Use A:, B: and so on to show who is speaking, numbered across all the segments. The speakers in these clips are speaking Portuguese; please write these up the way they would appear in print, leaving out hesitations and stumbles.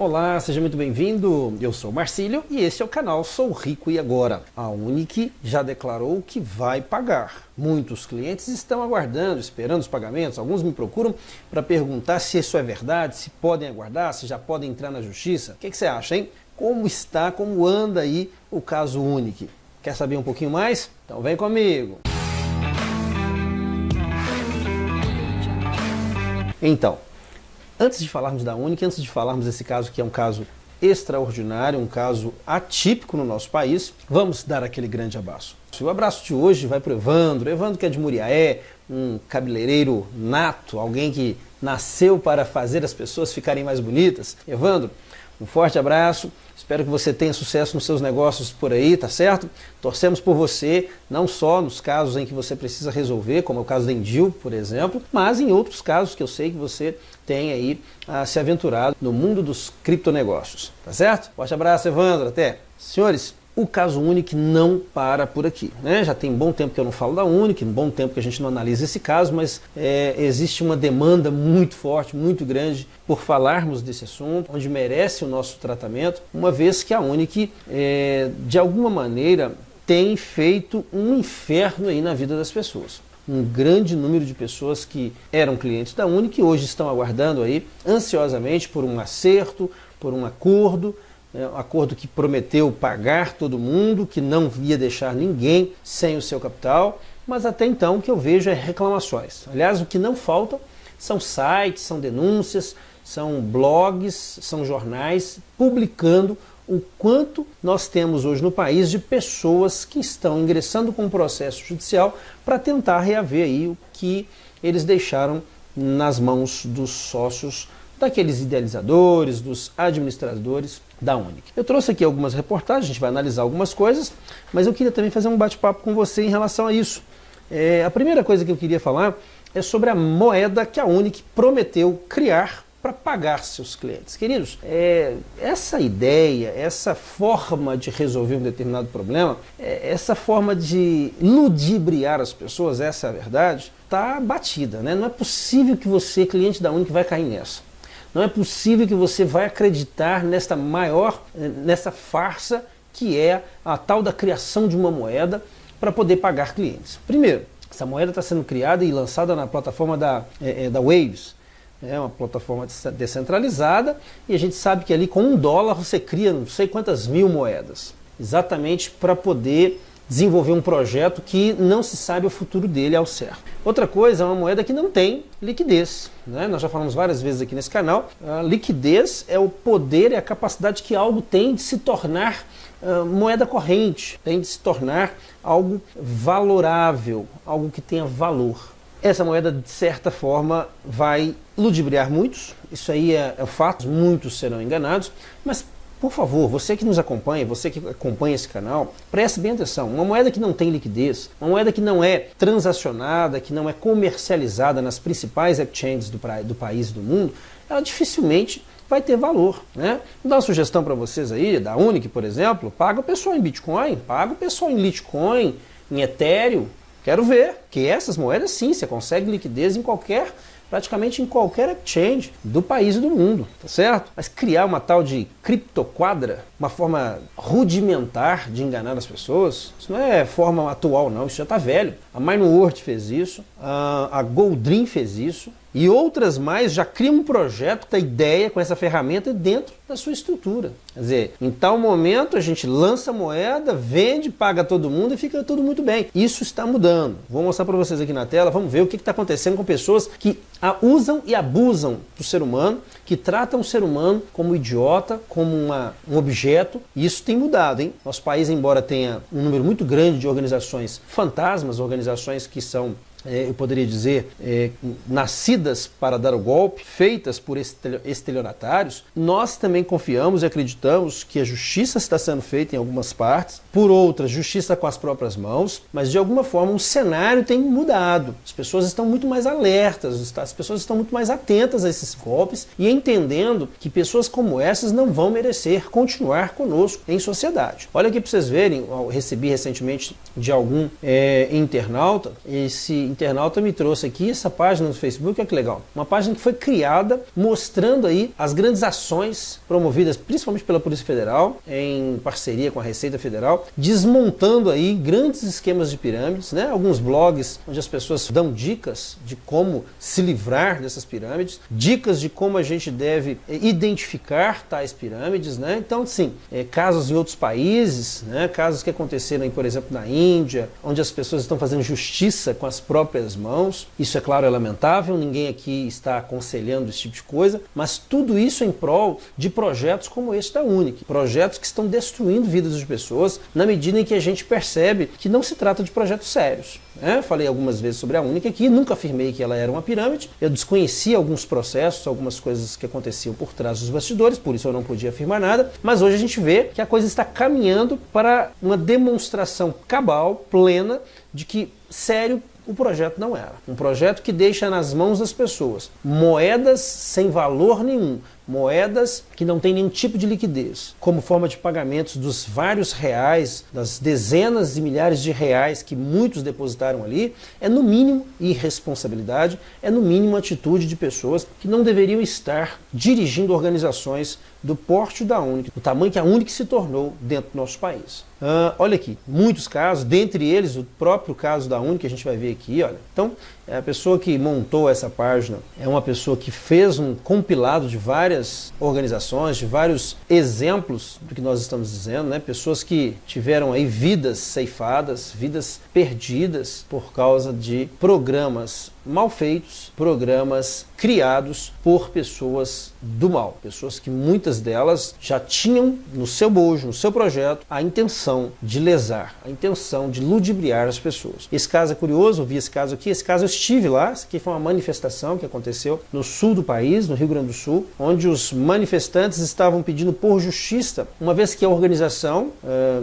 A: Olá, seja muito bem-vindo. Eu sou o Marcílio e este é o canal Sou Rico e Agora. A Unic já declarou que vai pagar. Muitos clientes estão aguardando, esperando os pagamentos. Alguns me procuram para perguntar se isso é verdade, se podem aguardar, se já podem entrar na justiça. O que você acha, hein? Como anda aí o caso Unic? Quer saber um pouquinho mais? Então vem comigo. Então, antes de falarmos da Unic, antes de falarmos desse caso que é um caso extraordinário, um caso atípico no nosso país, vamos dar aquele grande abraço. O abraço de hoje vai para o Evandro que é de Muriaé, um cabeleireiro nato, alguém que nasceu para fazer as pessoas ficarem mais bonitas. Evandro, um forte abraço, espero que você tenha sucesso nos seus negócios por aí, tá certo? Torcemos por você, não só nos casos em que você precisa resolver, como é o caso da Endil, por exemplo, mas em outros casos que eu sei que você tem aí se aventurado no mundo dos criptonegócios, tá certo? Forte abraço, Evandro, até! Senhores, o caso Unic não para por aqui, né? Já tem bom tempo que eu não falo da Unic, um bom tempo que a gente não analisa esse caso, mas existe uma demanda muito forte, muito grande por falarmos desse assunto, onde merece o nosso tratamento, uma vez que a Unic, de alguma maneira, tem feito um inferno aí na vida das pessoas. Um grande número de pessoas que eram clientes da Unic hoje estão aguardando aí ansiosamente por um acerto, por um acordo, um acordo que prometeu pagar todo mundo, que não ia deixar ninguém sem o seu capital, mas até então o que eu vejo é reclamações. Aliás, o que não falta são sites, são denúncias, são blogs, são jornais publicando o quanto nós temos hoje no país de pessoas que estão ingressando com um processo judicial para tentar reaver aí o que eles deixaram nas mãos dos sócios, daqueles idealizadores, dos administradores da Unic. Eu trouxe aqui algumas reportagens, a gente vai analisar algumas coisas, mas eu queria também fazer um bate-papo com você em relação a isso. A primeira coisa que eu queria falar é sobre a moeda que a Unic prometeu criar para pagar seus clientes. Queridos, essa ideia, essa forma de resolver um determinado problema, essa forma de ludibriar as pessoas, essa é a verdade, está batida, né? Não é possível que você, cliente da Unic, vai cair nessa. Não é possível que você vai acreditar nessa farsa que é a tal da criação de uma moeda para poder pagar clientes. Primeiro, essa moeda está sendo criada e lançada na plataforma da Waves. É uma plataforma descentralizada e a gente sabe que ali com $1 você cria não sei quantas mil moedas. Exatamente para poder desenvolver um projeto que não se sabe o futuro dele ao certo. Outra coisa é uma moeda que não tem liquidez, né? Nós já falamos várias vezes aqui nesse canal, a liquidez é o poder e a capacidade que algo tem de se tornar moeda corrente, tem de se tornar algo valorável, algo que tenha valor. Essa moeda, de certa forma, vai ludibriar muitos, isso aí é fato, muitos serão enganados, mas por favor, você que nos acompanha, você que acompanha esse canal, preste bem atenção. Uma moeda que não tem liquidez, uma moeda que não é transacionada, que não é comercializada nas principais exchanges do país e do mundo, ela dificilmente vai ter valor, né? Vou dar uma sugestão para vocês aí, da Unic, por exemplo, paga o pessoal em Bitcoin, paga o pessoal em Litecoin, em Ethereum. Quero ver que essas moedas sim, você consegue liquidez praticamente em qualquer exchange do país e do mundo, tá certo? Mas criar uma tal de criptoquadra, uma forma rudimentar de enganar as pessoas, isso não é forma atual não, isso já está velho. A Mineworld fez isso, a Goldream fez isso, e outras mais já criam um projeto da ideia com essa ferramenta dentro da sua estrutura. Quer dizer, em tal momento a gente lança a moeda, vende, paga todo mundo e fica tudo muito bem. Isso está mudando. Vou mostrar para vocês aqui na tela, vamos ver o que está acontecendo com pessoas que usam e abusam do ser humano, que tratam o ser humano como idiota, como um objeto, e isso tem mudado, hein? Nosso país, embora tenha um número muito grande de organizações fantasmas, organizações que são eu poderia dizer, nascidas para dar o golpe, feitas por estelionatários, nós também confiamos e acreditamos que a justiça está sendo feita em algumas partes, por outras, justiça com as próprias mãos, mas de alguma forma o cenário tem mudado. As pessoas estão muito mais alertas, as pessoas estão muito mais atentas a esses golpes e entendendo que pessoas como essas não vão merecer continuar conosco em sociedade. Olha aqui para vocês verem, eu recebi recentemente de algum internauta internauta me trouxe aqui essa página no Facebook, olha que legal. Uma página que foi criada mostrando aí as grandes ações promovidas principalmente pela Polícia Federal, em parceria com a Receita Federal, desmontando aí grandes esquemas de pirâmides, né? Alguns blogs onde as pessoas dão dicas de como se livrar dessas pirâmides, dicas de como a gente deve identificar tais pirâmides, né? Então, sim, casos em outros países, né? Casos que aconteceram aí, por exemplo, na Índia, onde as pessoas estão fazendo justiça com as próprias mãos. Isso, é claro, é lamentável, ninguém aqui está aconselhando esse tipo de coisa, mas tudo isso em prol de projetos como esse da UNIC, projetos que estão destruindo vidas de pessoas na medida em que a gente percebe que não se trata de projetos sérios. Falei algumas vezes sobre a UNIC aqui, nunca afirmei que ela era uma pirâmide, eu desconhecia alguns processos, algumas coisas que aconteciam por trás dos bastidores, por isso eu não podia afirmar nada, mas hoje a gente vê que a coisa está caminhando para uma demonstração cabal, plena, de que sério o projeto não era. Um projeto que deixa nas mãos das pessoas moedas sem valor nenhum, moedas que não têm nenhum tipo de liquidez, como forma de pagamentos dos vários reais, das dezenas de milhares de reais que muitos depositaram ali, é no mínimo irresponsabilidade, é no mínimo atitude de pessoas que não deveriam estar dirigindo organizações do porte da UNIC, do tamanho que a UNIC se tornou dentro do nosso país. Olha aqui, muitos casos, dentre eles o próprio caso da UNIC que a gente vai ver aqui, olha. Então, a pessoa que montou essa página é uma pessoa que fez um compilado de várias organizações, de vários exemplos do que nós estamos dizendo, né? Pessoas que tiveram aí vidas ceifadas, vidas perdidas por causa de programas mal feitos, programas criados por pessoas do mal, pessoas que muitas delas já tinham no seu bojo, no seu projeto, a intenção de lesar, a intenção de ludibriar as pessoas. Esse caso é curioso, eu vi esse caso aqui, esse caso eu estive lá, isso aqui foi uma manifestação que aconteceu no sul do país, no Rio Grande do Sul, onde os manifestantes estavam pedindo por justiça, uma vez que a organização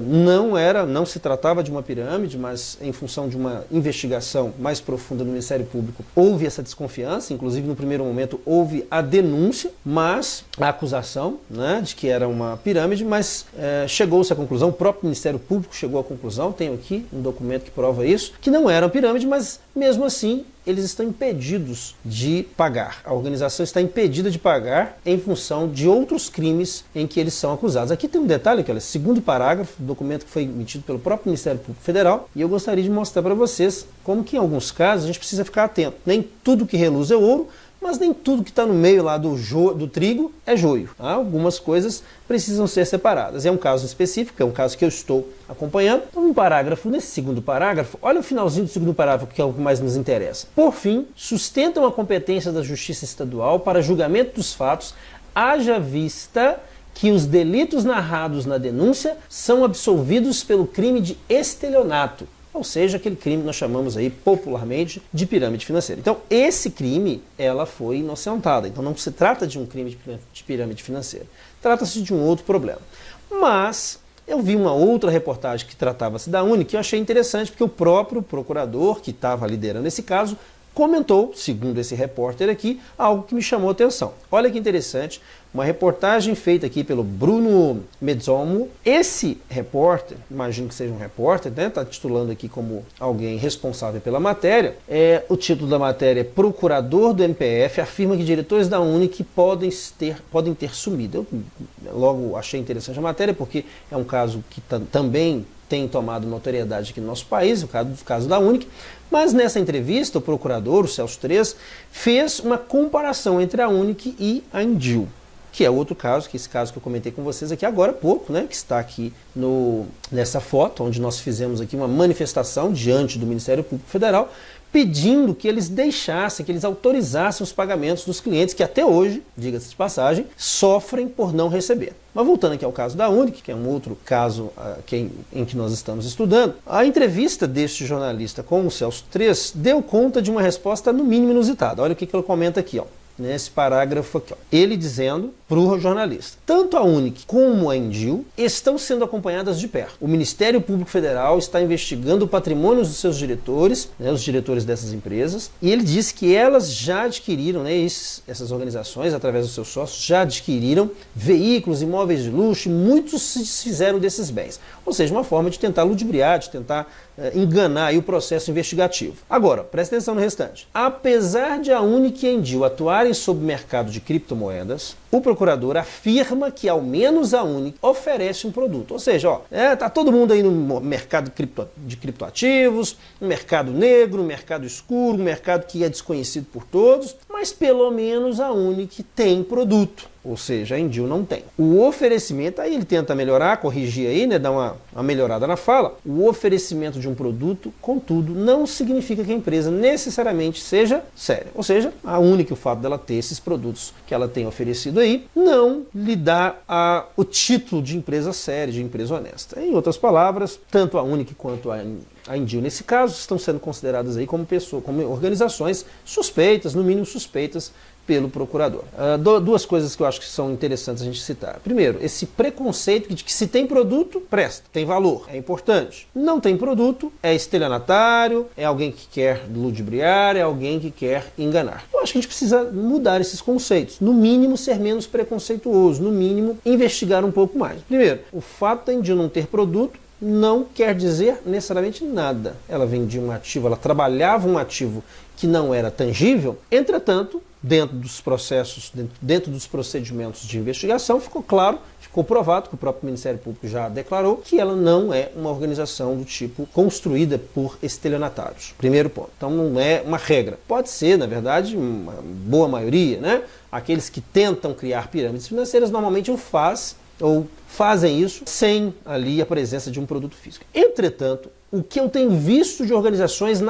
A: não se tratava de uma pirâmide, mas em função de uma investigação mais profunda do Ministério Público, houve essa desconfiança, inclusive no primeiro momento houve a denúncia, mas a acusação, né, de que era uma pirâmide, mas chegou-se à conclusão, o próprio Ministério Público chegou à conclusão, tenho aqui um documento que prova isso, que não era uma pirâmide, mas mesmo assim eles estão impedidos de pagar. A organização está impedida de pagar em função de outros crimes em que eles são acusados. Aqui tem um detalhe, que é o segundo parágrafo do documento que foi emitido pelo próprio Ministério Público Federal, e eu gostaria de mostrar para vocês como que em alguns casos a gente precisa ficar atento. Nem tudo que reluz é ouro, mas nem tudo que está no meio lá do trigo é joio. Algumas coisas precisam ser separadas. É um caso específico, é um caso que eu estou acompanhando. Então, nesse segundo parágrafo, olha o finalzinho do segundo parágrafo, que é o que mais nos interessa. Por fim, sustentam a competência da Justiça Estadual para julgamento dos fatos, haja vista que os delitos narrados na denúncia são absolvidos pelo crime de estelionato. Ou seja, aquele crime que nós chamamos aí popularmente de pirâmide financeira. Então, esse crime, ela foi inocentada. Então, não se trata de um crime de pirâmide financeira. Trata-se de um outro problema. Mas eu vi uma outra reportagem que tratava-se da UNIC que eu achei interessante, porque o próprio procurador que estava liderando esse caso comentou, segundo esse repórter aqui, algo que me chamou a atenção. Olha que interessante, uma reportagem feita aqui pelo Bruno Mezzomo. Esse repórter, imagino que seja um repórter, né? Está titulando aqui como alguém responsável pela matéria. O título da matéria é Procurador do MPF afirma que diretores da UNIC podem ter sumido. Eu logo achei interessante a matéria, porque é um caso que também tem tomado notoriedade aqui no nosso país, o caso da UNIC, mas nessa entrevista o procurador, o Celso Tres, fez uma comparação entre a UNIC e a Indil, que é outro caso, que esse caso que eu comentei com vocês aqui agora há pouco, né, que está aqui nessa foto, onde nós fizemos aqui uma manifestação diante do Ministério Público Federal, pedindo que eles deixassem, que eles autorizassem os pagamentos dos clientes que até hoje, diga-se de passagem, sofrem por não receber. Mas voltando aqui ao caso da UNIC, que é um outro caso em que nós estamos estudando, a entrevista deste jornalista com o Celso Tres deu conta de uma resposta no mínimo inusitada. Olha o que ele comenta aqui, nesse parágrafo aqui. Ele dizendo para o jornalista. Tanto a Unic como a Indil estão sendo acompanhadas de perto. O Ministério Público Federal está investigando o patrimônio dos seus diretores, né, os diretores dessas empresas, e ele disse que elas já adquiriram, né, essas organizações, através dos seus sócios, já adquiriram veículos, imóveis de luxo, e muitos se desfizeram desses bens. Ou seja, uma forma de tentar ludibriar, de tentar enganar aí o processo investigativo. Agora, presta atenção no restante. Apesar de a Unic e a Indil atuarem sob o mercado de criptomoedas, o procurador afirma que ao menos a Unic oferece um produto. Ou seja, tá todo mundo aí no mercado de criptoativos, um mercado negro, um mercado escuro, um mercado que é desconhecido por todos, mas pelo menos a Unic tem produto. Ou seja, a Indil não tem. O oferecimento, aí ele tenta melhorar, corrigir aí, né, dar uma melhorada na fala. O oferecimento de um produto, contudo, não significa que a empresa necessariamente seja séria. Ou seja, a Unic, o fato dela ter esses produtos que ela tem oferecido aí, não lhe dá o título de empresa séria, de empresa honesta. Em outras palavras, tanto a Unic quanto a Indil, nesse caso, estão sendo consideradas aí como organizações suspeitas, no mínimo suspeitas, pelo procurador. Duas coisas que eu acho que são interessantes a gente citar. Primeiro, esse preconceito de que se tem produto, presta, tem valor, é importante. Não tem produto, é estelionatário, é alguém que quer ludibriar, é alguém que quer enganar. Eu acho que a gente precisa mudar esses conceitos. No mínimo, ser menos preconceituoso. No mínimo, investigar um pouco mais. Primeiro, o fato da Indil não ter produto não quer dizer necessariamente nada. Ela vendia um ativo, ela trabalhava um ativo que não era tangível. Entretanto, dentro dos processos, dentro dos procedimentos de investigação, ficou claro, ficou provado, que o próprio Ministério Público já declarou, que ela não é uma organização do tipo construída por estelionatários. Primeiro ponto. Então não é uma regra. Pode ser, na verdade, uma boa maioria, né? Aqueles que tentam criar pirâmides financeiras normalmente fazem isso sem ali a presença de um produto físico. Entretanto, o que eu tenho visto de organizações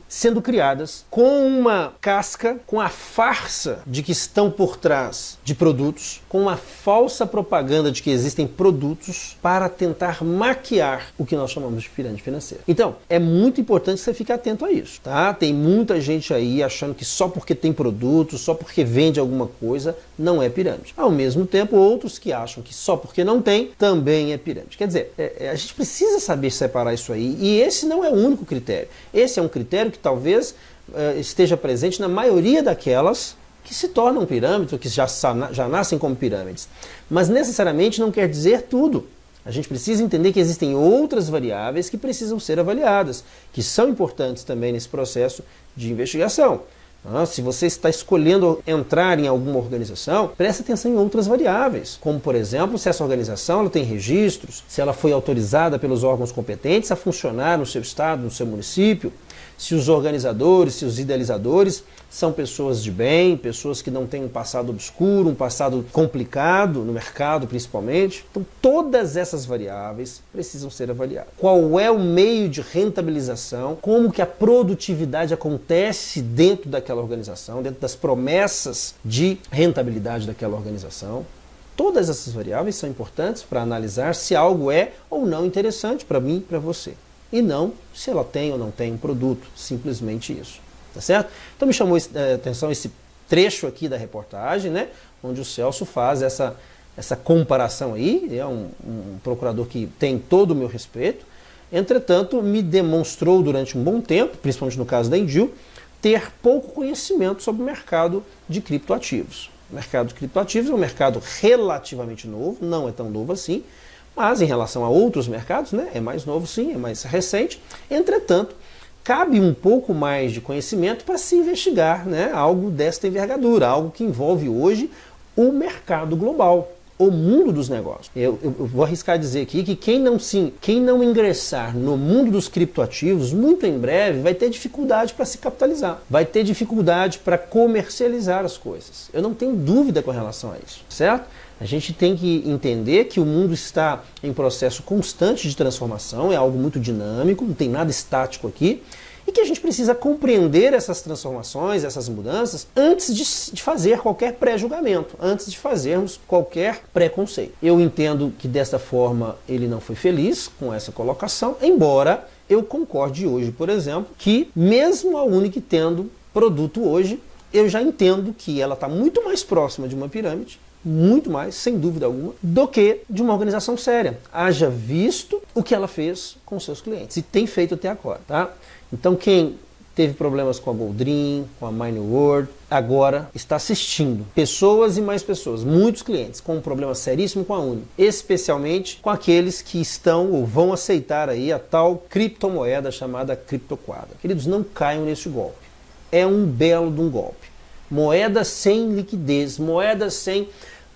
A: sendo criadas com uma casca, com a farsa de que estão por trás de produtos, com uma falsa propaganda de que existem produtos para tentar maquiar o que nós chamamos de pirâmide financeira. Então, é muito importante você ficar atento a isso, tá? Tem muita gente aí achando que só porque tem produto, só porque vende alguma coisa, não é pirâmide. Ao mesmo tempo, outros que acham que só porque não tem, também é pirâmide. Quer dizer, a gente precisa saber separar isso aí. E esse não é o único critério. Esse é um critério que talvez esteja presente na maioria daquelas que se tornam pirâmides, ou que já nascem como pirâmides. Mas necessariamente não quer dizer tudo. A gente precisa entender que existem outras variáveis que precisam ser avaliadas, que são importantes também nesse processo de investigação. Se você está escolhendo entrar em alguma organização, preste atenção em outras variáveis, como por exemplo, se essa organização ela tem registros, se ela foi autorizada pelos órgãos competentes a funcionar no seu estado, no seu município, se os organizadores, se os idealizadores são pessoas de bem, pessoas que não têm um passado obscuro, um passado complicado no mercado principalmente. Então todas essas variáveis precisam ser avaliadas. Qual é o meio de rentabilização, como que a produtividade acontece dentro daquela organização, dentro das promessas de rentabilidade daquela organização. Todas essas variáveis são importantes para analisar se algo é ou não interessante para mim e para você. E não se ela tem ou não tem um produto, simplesmente isso. Tá certo? Então me chamou a atenção esse trecho aqui da reportagem, né, onde o Celso faz essa comparação aí. É um procurador que tem todo o meu respeito. Entretanto, me demonstrou durante um bom tempo, principalmente no caso da Indil, ter pouco conhecimento sobre o mercado de criptoativos. O mercado de criptoativos é um mercado relativamente novo, não é tão novo assim, mas em relação a outros mercados, né, é mais novo sim, é mais recente. Entretanto, cabe um pouco mais de conhecimento para se investigar, né, algo desta envergadura, algo que envolve hoje o mercado global, o mundo dos negócios. Eu vou arriscar dizer aqui que quem não ingressar no mundo dos criptoativos, muito em breve, vai ter dificuldade para se capitalizar, vai ter dificuldade para comercializar as coisas. Eu não tenho dúvida com relação a isso, certo? A gente tem que entender que o mundo está em processo constante de transformação, é algo muito dinâmico, não tem nada estático aqui, e que a gente precisa compreender essas transformações, essas mudanças, antes de fazer qualquer pré-julgamento, antes de fazermos qualquer preconceito. Eu entendo que desta forma ele não foi feliz com essa colocação, embora eu concorde hoje, por exemplo, que mesmo a Unic tendo produto hoje, eu já entendo que ela está muito mais próxima de uma pirâmide muito mais, sem dúvida alguma, do que de uma organização séria. Haja visto o que ela fez com seus clientes e tem feito até agora, tá? Então quem teve problemas com a Boldrin, com a MineWorld, agora está assistindo. Pessoas e mais pessoas, muitos clientes com um problema seríssimo com a Uni, especialmente com aqueles que estão ou vão aceitar aí a tal criptomoeda chamada criptoquadra. Queridos, não caiam nesse golpe. É um belo de um golpe. Moeda sem liquidez, moeda sem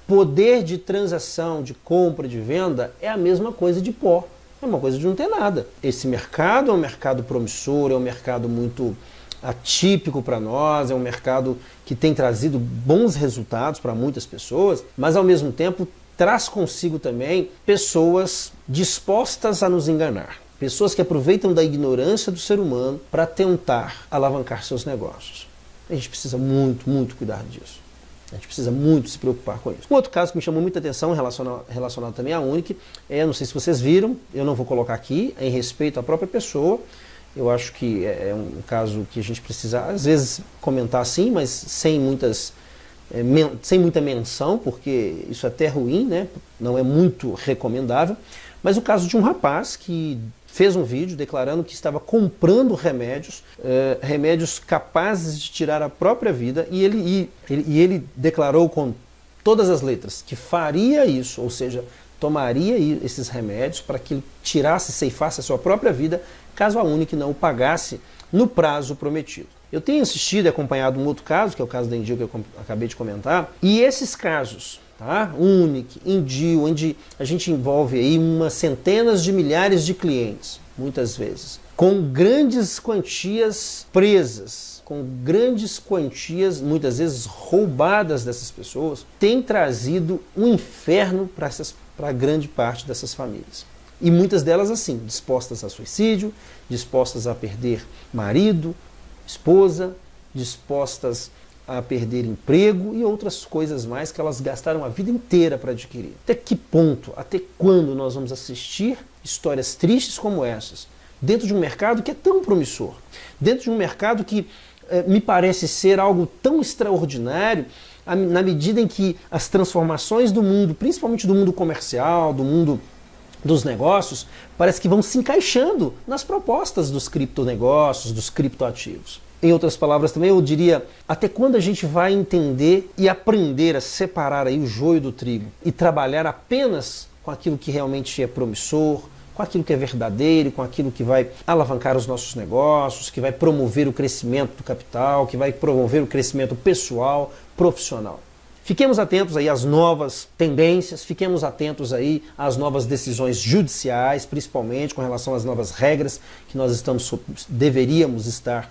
A: poder de transação, de compra, de venda, é a mesma coisa de pó. É uma coisa de não ter nada. Esse mercado é um mercado promissor, é um mercado muito atípico para nós, é um mercado que tem trazido bons resultados para muitas pessoas, mas ao mesmo tempo traz consigo também pessoas dispostas a nos enganar. Pessoas que aproveitam da ignorância do ser humano para tentar alavancar seus negócios. A gente precisa muito cuidar disso. A gente precisa muito se preocupar com isso. Um outro caso que me chamou muita atenção relacionado também à Unic, não sei se vocês viram, eu não vou colocar aqui, em respeito à própria pessoa. Eu acho que é um caso que a gente precisa, às vezes, comentar assim, mas sem muita menção, porque isso é até ruim, né? Não é muito recomendável. Mas o caso de um rapaz que fez um vídeo declarando que estava comprando remédios, remédios capazes de tirar a própria vida, e ele declarou com todas as letras que faria isso, ou seja, tomaria esses remédios para que ele ceifasse a sua própria vida, caso a Unic não o pagasse no prazo prometido. Eu tenho assistido e acompanhado um outro caso, que é o caso da Endil, que eu acabei de comentar, e esses casos, tá? Unic, Endil, onde a gente envolve aí umas centenas de milhares de clientes, muitas vezes, com grandes quantias presas, com grandes quantias, muitas vezes roubadas dessas pessoas, tem trazido um inferno para grande parte dessas famílias. E muitas delas assim, dispostas a suicídio, dispostas a perder marido, esposa, dispostas a perder emprego e outras coisas mais que elas gastaram a vida inteira para adquirir. Até que ponto, até quando nós vamos assistir histórias tristes como essas, dentro de um mercado que é tão promissor, dentro de um mercado que me parece ser algo tão extraordinário, na medida em que as transformações do mundo, principalmente do mundo comercial, do mundo dos negócios, parece que vão se encaixando nas propostas dos criptonegócios, dos criptoativos. Em outras palavras também, eu diria, até quando a gente vai entender e aprender a separar aí o joio do trigo e trabalhar apenas com aquilo que realmente é promissor, com aquilo que é verdadeiro, com aquilo que vai alavancar os nossos negócios, que vai promover o crescimento do capital, que vai promover o crescimento pessoal, profissional. Fiquemos atentos aí às novas tendências, fiquemos atentos aí às novas decisões judiciais, principalmente com relação às novas regras que nós deveremos estar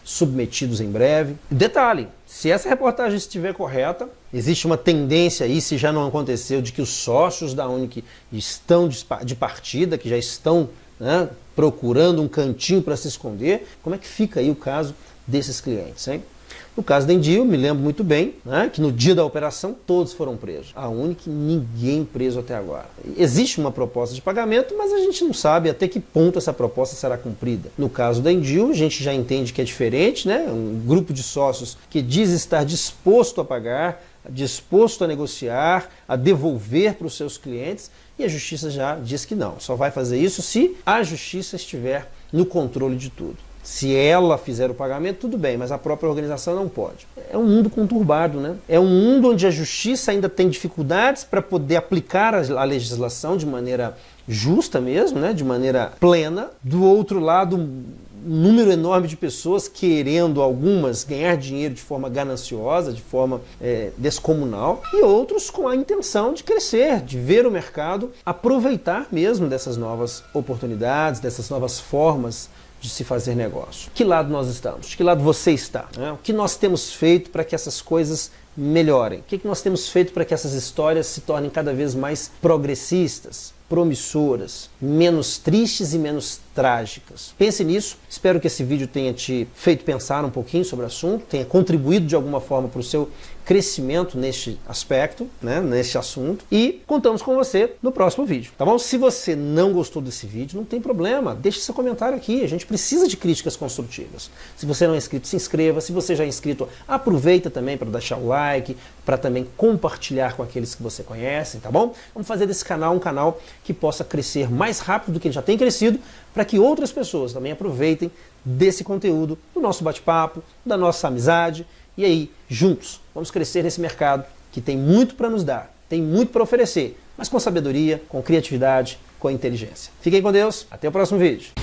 A: submetidos em breve. Detalhe, se essa reportagem estiver correta, existe uma tendência aí, se já não aconteceu, de que os sócios da Unic estão de partida, que já estão, né, procurando um cantinho para se esconder. Como é que fica aí o caso desses clientes, hein? No caso da Endil, me lembro muito bem, né, que no dia da operação todos foram presos. A Unic, ninguém preso até agora. Existe uma proposta de pagamento, mas a gente não sabe até que ponto essa proposta será cumprida. No caso da Endil, a gente já entende que é diferente, né? Um grupo de sócios que diz estar disposto a pagar, disposto a negociar, a devolver para os seus clientes, e a justiça já diz que não. Só vai fazer isso se a justiça estiver no controle de tudo. Se ela fizer o pagamento, tudo bem, mas a própria organização não pode. É um mundo conturbado, né? É um mundo onde a justiça ainda tem dificuldades para poder aplicar a legislação de maneira justa mesmo, né? De maneira plena. Do outro lado, um número enorme de pessoas querendo, algumas, ganhar dinheiro de forma gananciosa, de forma descomunal, e outros com a intenção de crescer, de ver o mercado, aproveitar mesmo dessas novas oportunidades, dessas novas formas de se fazer negócio. Que lado nós estamos? De que lado você está? Né? O que nós temos feito para que essas coisas melhorem? O que nós temos feito para que essas histórias se tornem cada vez mais progressistas? promissoras, menos tristes e menos trágicas. Pense nisso, espero que esse vídeo tenha te feito pensar um pouquinho sobre o assunto, tenha contribuído de alguma forma para o seu crescimento neste aspecto, neste assunto, e contamos com você no próximo vídeo, tá bom? Se você não gostou desse vídeo, não tem problema, deixe seu comentário aqui, a gente precisa de críticas construtivas. Se você não é inscrito, se inscreva, se você já é inscrito, aproveita também para deixar o like, para também compartilhar com aqueles que você conhece, tá bom? Vamos fazer desse canal um canal que possa crescer mais rápido do que ele já tem crescido, para que outras pessoas também aproveitem desse conteúdo, do nosso bate-papo, da nossa amizade, e aí, juntos, vamos crescer nesse mercado que tem muito para nos dar, tem muito para oferecer, mas com sabedoria, com criatividade, com inteligência. Fiquem com Deus, até o próximo vídeo.